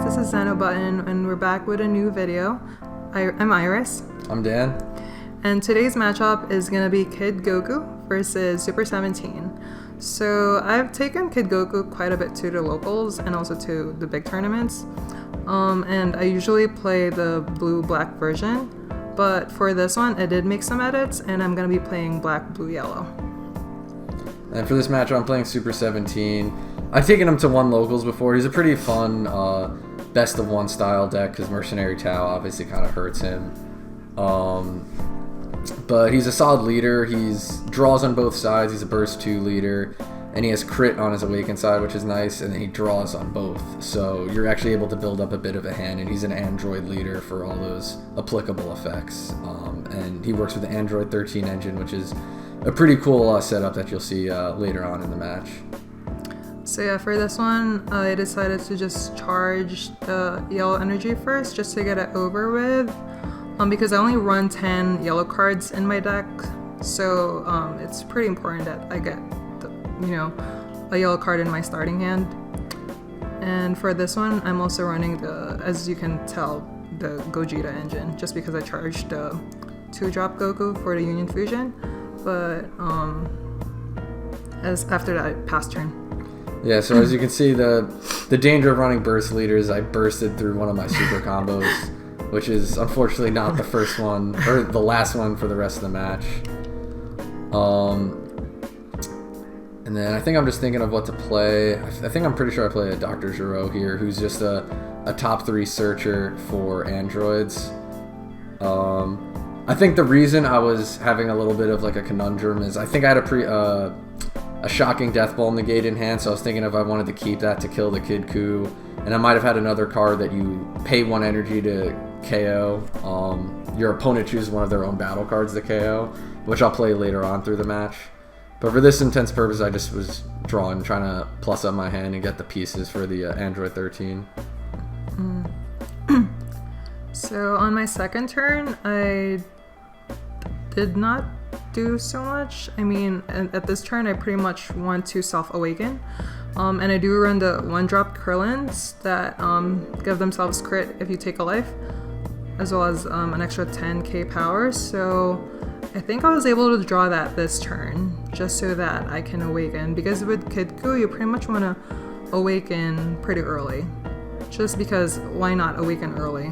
this is Zen-Oh button, and we're back with a new video. I'm Iris. I'm Dan. And today's matchup is going to be KidKu versus Super 17. So I've taken KidKu quite a bit to the locals and also to the big tournaments. And I usually play the blue-black version. But for this one, I did make some edits, and I'm going to be playing black, blue, yellow. And for this matchup, I'm playing Super 17. I've taken him to one locals before. He's a pretty fun best of one style deck because Mercenary Tau obviously kind of hurts him. But he's a solid leader. He's draws on both sides. He's a burst 2 leader. And he has crit on his awakened side, which is nice. And then he draws on both. So you're actually able to build up a bit of a hand. And he's an Android leader for all those applicable effects. And he works with the Android 13 engine, which is a pretty cool setup that you'll see later on in the match. So yeah, for this one, I decided to just charge the yellow energy first, just to get it over with, because I only run 10 yellow cards in my deck, so it's pretty important that I get, a yellow card in my starting hand. And for this one, I'm also running as you can tell, the Gogeta engine, just because I charged the 2-drop Goku for the Union Fusion, but after that, I passed turn. Yeah, so as you can see, the danger of running burst leaders, I bursted through one of my super combos, which is unfortunately not the first one, or the last one for the rest of the match. And then I think I'm just thinking of what to play. I think I'm pretty sure I play a Dr. Giro here, who's just a top 3 searcher for androids. I think the reason I was having a little bit of like a conundrum is I think I had a shocking Death Ball negate in hand, so I was thinking if I wanted to keep that to kill the KidKu, and I might have had another card that you pay 1 energy to KO. Your opponent chooses one of their own battle cards to KO, which I'll play later on through the match. But for this intense purpose, I just was trying to plus up my hand and get the pieces for the Android 13. So on my second turn, I did not do so much. I mean, at this turn, I pretty much want to self-awaken. And I do run the 1-drop Krillins that give themselves crit if you take a life, as well as an extra 10k power. So I think I was able to draw that this turn, just so that I can awaken. Because with KidKu, you pretty much want to awaken pretty early. Just because, why not awaken early?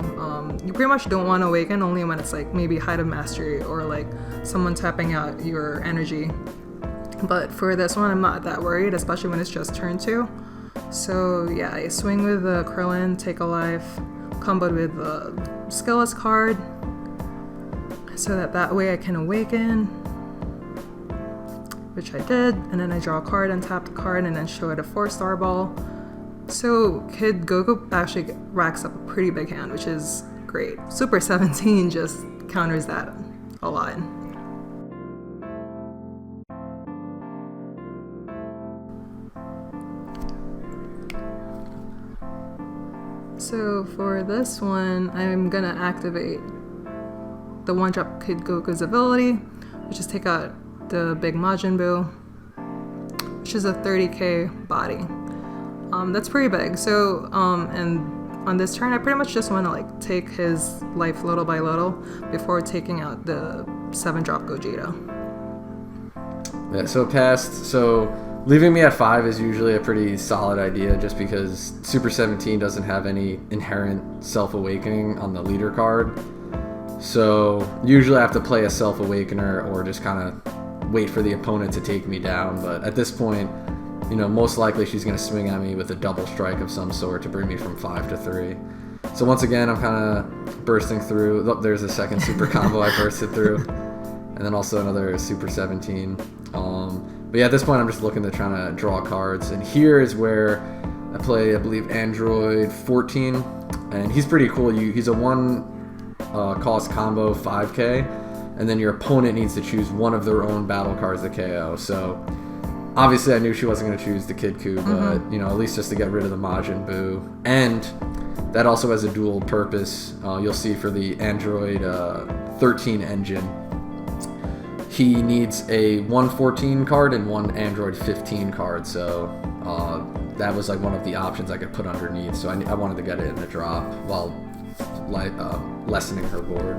You pretty much don't want to awaken only when it's like maybe Height of Mastery or like someone tapping out your energy. But for this one, I'm not that worried, especially when it's just turn 2. So yeah, I swing with the Krillin, take a life, comboed with the Skilless card, so that way I can awaken, which I did, and then I draw a card, untap the card, and then show it a 4-star ball. So KidKu actually racks up a pretty big hand, which is great. Super 17 just counters that a lot. So for this one, I'm gonna activate the 1-drop KidKu's ability, which is take out the big Majin Buu, which is a 30k body. That's pretty big. So, and on this turn, I pretty much just want to like take his life little by little before taking out the 7-drop Gogeta. Yeah, so passed. So leaving me at 5 is usually a pretty solid idea, just because Super 17 doesn't have any inherent self-awakening on the leader card. So usually I have to play a self-awakener or just kind of wait for the opponent to take me down. But at this point, most likely she's going to swing at me with a double strike of some sort to bring me from 5 to 3. So once again, I'm kind of bursting through. Oh, there's a second super combo I bursted through. And then also another Super 17. But yeah, at this point, I'm just looking to try to draw cards. And here is where I play, I believe, Android 14. And he's pretty cool. He's a 1-cost combo, 5k. And then your opponent needs to choose one of their own battle cards to KO. So obviously, I knew she wasn't going to choose the KidKu, but, at least just to get rid of the Majin Buu. And that also has a dual purpose, you'll see, for the Android 13 engine. he needs a 114 card and one Android 15 card. So that was like one of the options I could put underneath. So I wanted to get it in the drop while lessening her board.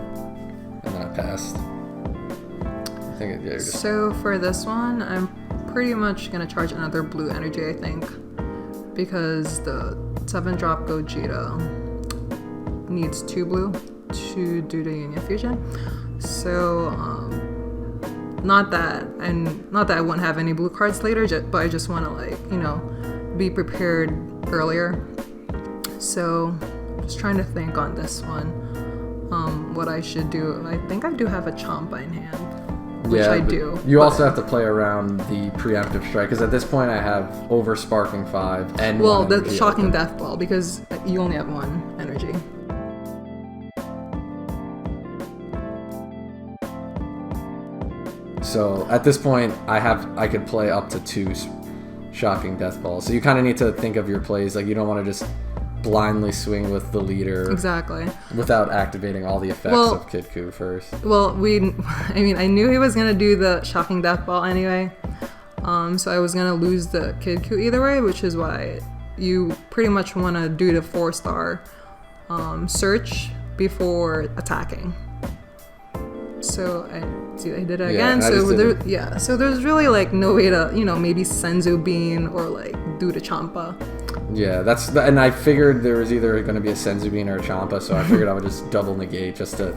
And then I passed. I think So for this one, I'm pretty much going to charge another blue energy, I think. Because the 7-drop Gogeta needs 2 blue to do the Union Fusion. So, not that I wouldn't have any blue cards later, but I just want to, like, you know, be prepared earlier. So, just trying to think on this one, what I should do. I think I do have a Champa in hand, which I do. You also have to play around the preemptive strike, because at this point I have over Sparking 5 and the Shocking Death Ball, because you only have 1 energy. So at this point, I could play up to 2 Shocking Death Balls. So you kind of need to think of your plays. Like, you don't want to just blindly swing with the leader. Exactly. Without activating all the effects of KidKu first. Well, I knew he was gonna do the Shocking Death Ball anyway. So I was gonna lose the KidKu either way, which is why you pretty much want to do the 4-star search before attacking. So I did it again. So there's really like no way to, you know, maybe Senzu Bean or like do the Champa. Yeah, and I figured there was either going to be a Senzu Bean or a Champa, so I figured I would just double negate just to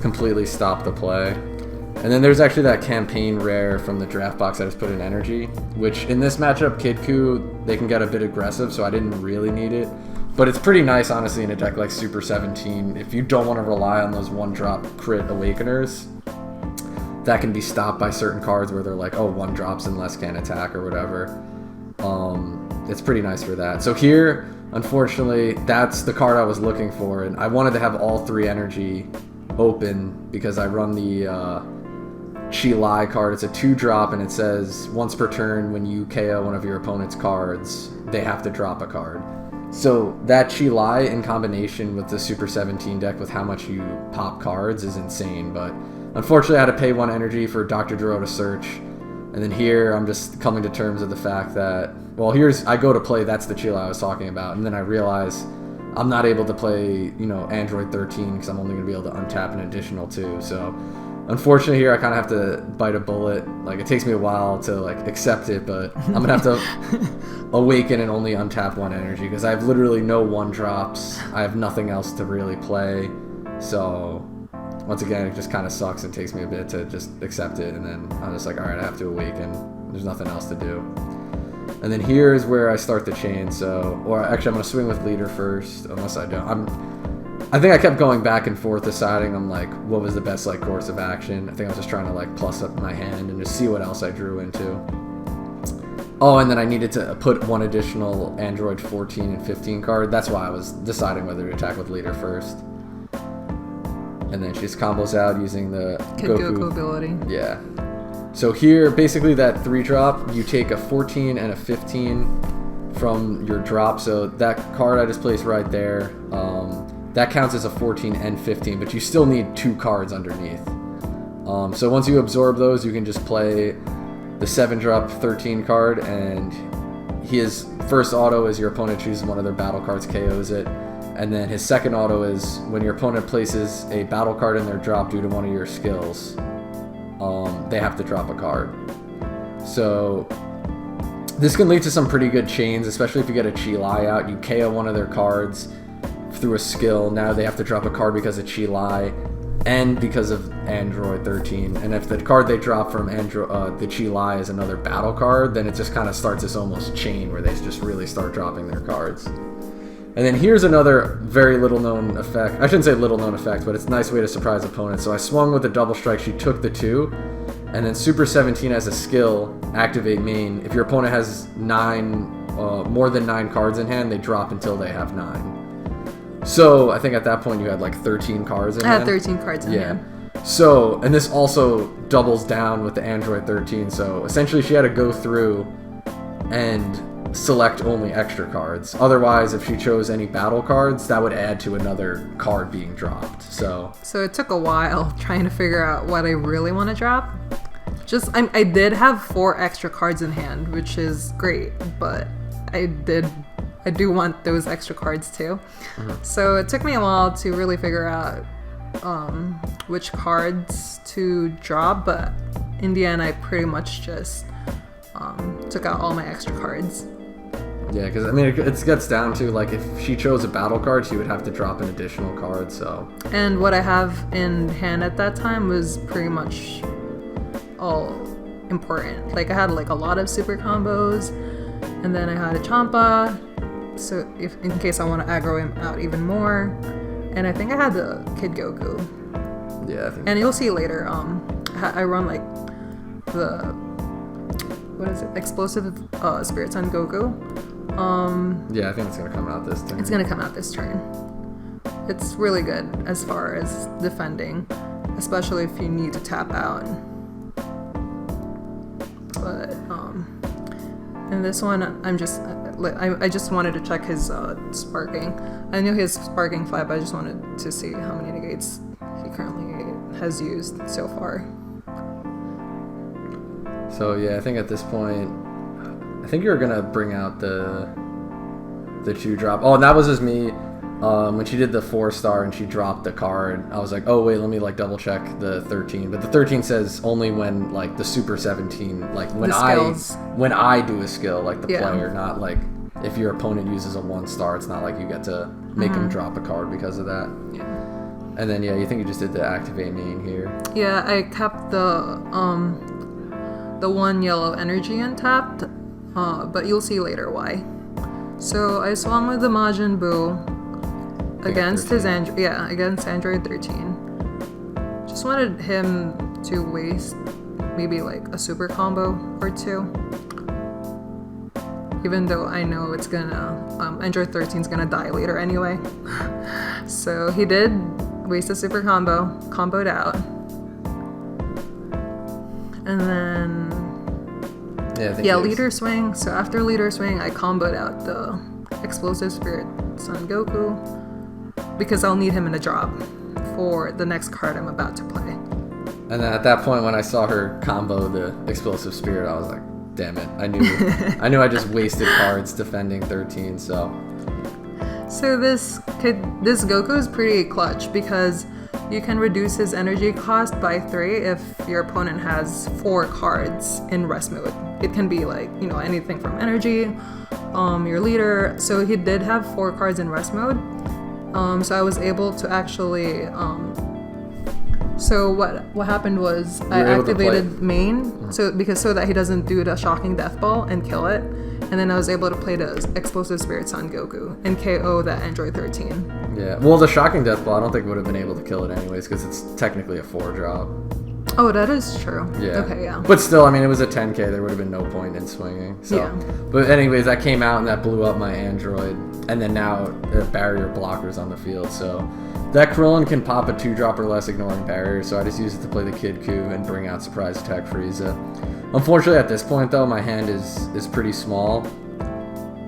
completely stop the play. And then there's actually that campaign rare from the draft box I just put in energy, which in this matchup, KidKu, they can get a bit aggressive, so I didn't really need it. But it's pretty nice, honestly, in a deck like Super 17. If you don't want to rely on those 1-drop crit Awakeners, that can be stopped by certain cards where they're like, oh, 1 drops and less can attack or whatever. It's pretty nice for that. So here, unfortunately, that's the card I was looking for, and I wanted to have all 3 energy open because I run the Chi Lai card. It's a 2-drop, and it says once per turn when you KO one of your opponent's cards, they have to drop a card. So that Chi Lai in combination with the Super 17 deck with how much you pop cards is insane, but unfortunately I had to pay 1 energy for Dr. Duro to search. And then here I'm just coming to terms with the fact that, well, I go to play, that's the Chi Lai I was talking about, and then I realize I'm not able to play, you know, Android 13 because I'm only going to be able to untap an additional 2. So unfortunately here I kind of have to bite a bullet. Like, it takes me a while to like accept it, but I'm going to have to awaken and only untap 1 energy because I have literally no 1-drops. I have nothing else to really play. So once again, it just kind of sucks and takes me a bit to just accept it. And then I'm just like, all right, I have to awaken. There's nothing else to do. And then here is where I start the chain. So, or actually I'm going to swing with leader first, unless I don't. I think I kept going back and forth deciding on like what was the best like course of action. I think I was just trying to like plus up my hand and just see what else I drew into. Oh, and then I needed to put 1 additional Android 14 and 15 card. That's why I was deciding whether to attack with leader first. And then she just combos out using the KidKu ability. Yeah. So here, basically that 3-drop, you take a 14 and a 15 from your drop. So that card I just placed right there, that counts as a 14 and 15, but you still need 2 cards underneath. So once you absorb those, you can just play the 7-drop 13 card, and his first auto is your opponent chooses one of their battle cards, KOs it. And then his second auto is when your opponent places a battle card in their drop due to one of your skills, they have to drop a card. So this can lead to some pretty good chains, especially if you get a Chi Lai out. You KO one of their cards through a skill. Now they have to drop a card because of Chi Lai and because of Android 13. And if the card they drop from the Chi Lai is another battle card, then it just kind of starts this almost chain where they just really start dropping their cards. And then here's another very little known effect. I shouldn't say little known effect, but it's a nice way to surprise opponents. So I swung with a double strike, she took the 2, and then Super 17 has a skill, activate main. If your opponent has more than 9 cards in hand, they drop until they have 9. So I think at that point you had like 13 cards in hand. I had 13 cards in hand. So, and this also doubles down with the Android 13. So essentially she had to go through and select only extra cards. Otherwise, if she chose any battle cards, that would add to another card being dropped. So it took a while trying to figure out what I really want to drop. I did have 4 extra cards in hand, which is great, but I do want those extra cards too. So it took me a while to really figure out which cards to drop, but in the end I pretty much just took out all my extra cards. Yeah, because I mean, it gets down to like if she chose a battle card, she would have to drop an additional card. So. And what I have in hand at that time was pretty much all important. Like I had like a lot of super combos, and then I had a Champa, so if in case I want to aggro him out even more, and I think I had the KidKu. Yeah, I think. And you'll see later. I run like the explosive Spirit Son Goku. Yeah, I think it's gonna come out this turn. It's gonna come out this turn. It's really good as far as defending, especially if you need to tap out. But in this one, I just wanted to check his sparking. I knew his sparking 5, but I just wanted to see how many negates he currently has used so far. So yeah, I think at this point, I think you're gonna bring out the 2-drop. Oh, and that was just me. When she did the 4-star and she dropped the card, I was like, oh wait, let me like double check the 13. But the 13 says only when like the Super 17, like when I do a skill, like the player, not like if your opponent uses a 1-star. It's not like you get to make him drop a card because of that. Yeah. And then you think you just did the activate main here. Yeah, I kept the 1 yellow energy untapped, but you'll see later why. So I swung with the Majin Buu against against Android 13. Just wanted him to waste maybe like a super combo or 2. Even though I know it's gonna Android 13's gonna die later anyway. So he did waste a super comboed out. And then leader swing. So after leader swing, I comboed out the explosive Spirit Son Goku because I'll need him in a drop for the next card I'm about to play. And then at that point, when I saw her combo the explosive Spirit, I was like, damn it! I knew I just wasted cards defending 13. So this Goku is pretty clutch because you can reduce his energy cost by 3 if your opponent has 4 cards in rest mode. It can be like, anything from energy, your leader. So he did have 4 cards in rest mode. So I was able to actually, so what happened was I activated main, so that he doesn't do the shocking death ball and kill it. And then I was able to play the explosive Spirit Son Goku and KO that Android 13. Yeah, well, the shocking death ball, I don't think would have been able to kill it anyways because it's technically a 4-drop. Oh, that is true. Yeah. Okay, yeah. But still, I mean, it was a 10k. There would have been no point in swinging. So. Yeah. But anyways, that came out and that blew up my Android. And then now the barrier blocker's on the field. So that Krillin can pop a 2-drop or less ignoring barrier. So I just use it to play the KidKu and bring out surprise attack Frieza. Unfortunately, at this point, though, my hand is pretty small.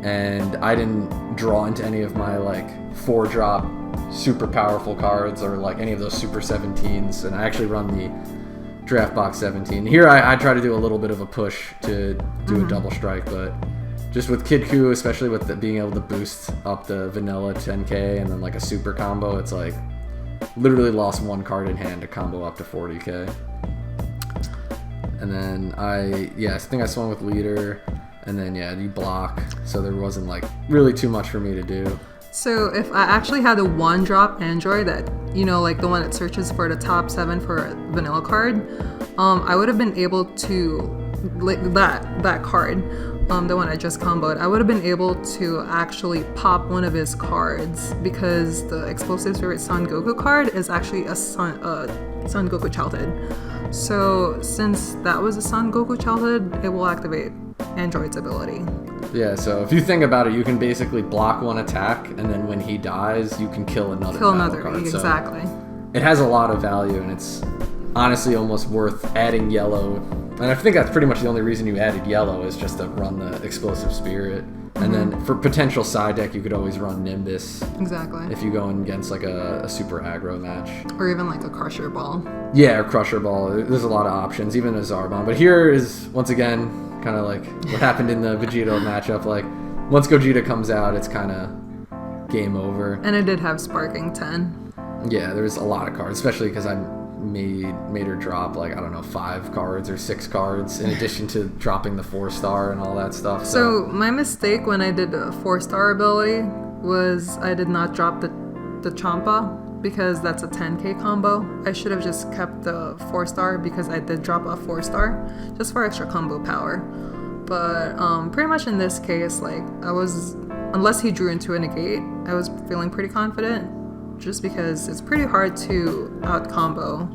And I didn't draw into any of my, like, 4-drop super powerful cards or, like, any of those Super 17s. And I actually run the Draft Box 17. Here I try to do a little bit of a push to do a double strike, but just with KidKu, especially with being able to boost up the vanilla 10k and then like a super combo, it's like literally lost 1 card in hand to combo up to 40k. And then I think I swung with leader, and then you block, so there wasn't like really too much for me to do. So if I actually had a 1-drop Android that, like the one that searches for the top 7 for a vanilla card, I would have been able to, like that card, the one I just comboed, I would have been able to actually pop one of his cards because the explosive Spirit Son Goku card is actually a Son Goku childhood. So since that was a Son Goku childhood, it will activate Android's ability. Yeah, so if you think about it, you can basically block 1 attack, and then when he dies, you can kill another card. Exactly. So it has a lot of value, and it's honestly almost worth adding yellow. And I think that's pretty much the only reason you added yellow is just to run the explosive spirit. And then for potential side deck, you could always run Nimbus. Exactly. If you go in against like a super aggro match. Or even like a Crusher Ball. Yeah, or Crusher Ball. There's a lot of options, even a Zarbon. But here is, once again, kind of like what happened in the Vegito matchup. Like, once Gogeta comes out, it's kind of game over. And it did have Sparking 10. Yeah, there's a lot of cards, especially because I made her drop like, I don't know, 5 cards or 6 cards in addition to dropping the 4-star and all that stuff. So my mistake when I did a 4-star ability was I did not drop the Champa because that's a 10k combo. I should have just kept the 4-star because I did drop a 4-star just for extra combo power. But pretty much in this case, like, I was, unless he drew into a negate, I was feeling pretty confident. Just because it's pretty hard to out combo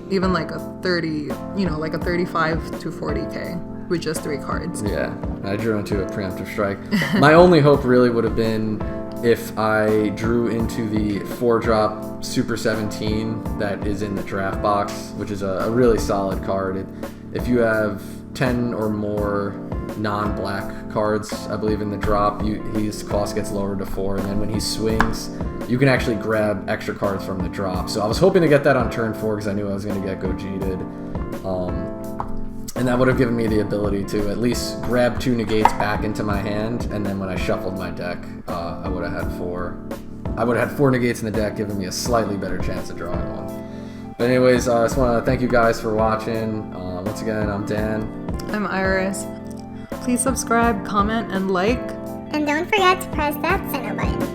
even like a 30, like a 35 to 40k with just 3 cards. Yeah, I drew into a preemptive strike. My only hope really would have been if I drew into the 4-drop Super 17 that is in the draft box, which is a really solid card. If you have 10 or more non-black cards, I believe, in the drop, his cost gets lowered to 4, and then when he swings, you can actually grab extra cards from the drop. So I was hoping to get that on turn 4 because I knew I was going to get Gogeta'd. And that would have given me the ability to at least grab 2 negates back into my hand, and then when I shuffled my deck, I would have had 4. I would have had 4 negates in the deck, giving me a slightly better chance of drawing one. But anyways, I just want to thank you guys for watching. Once again, I'm Dan. I'm Iris. Please subscribe, comment, and like. And don't forget to press that Zen-Oh button.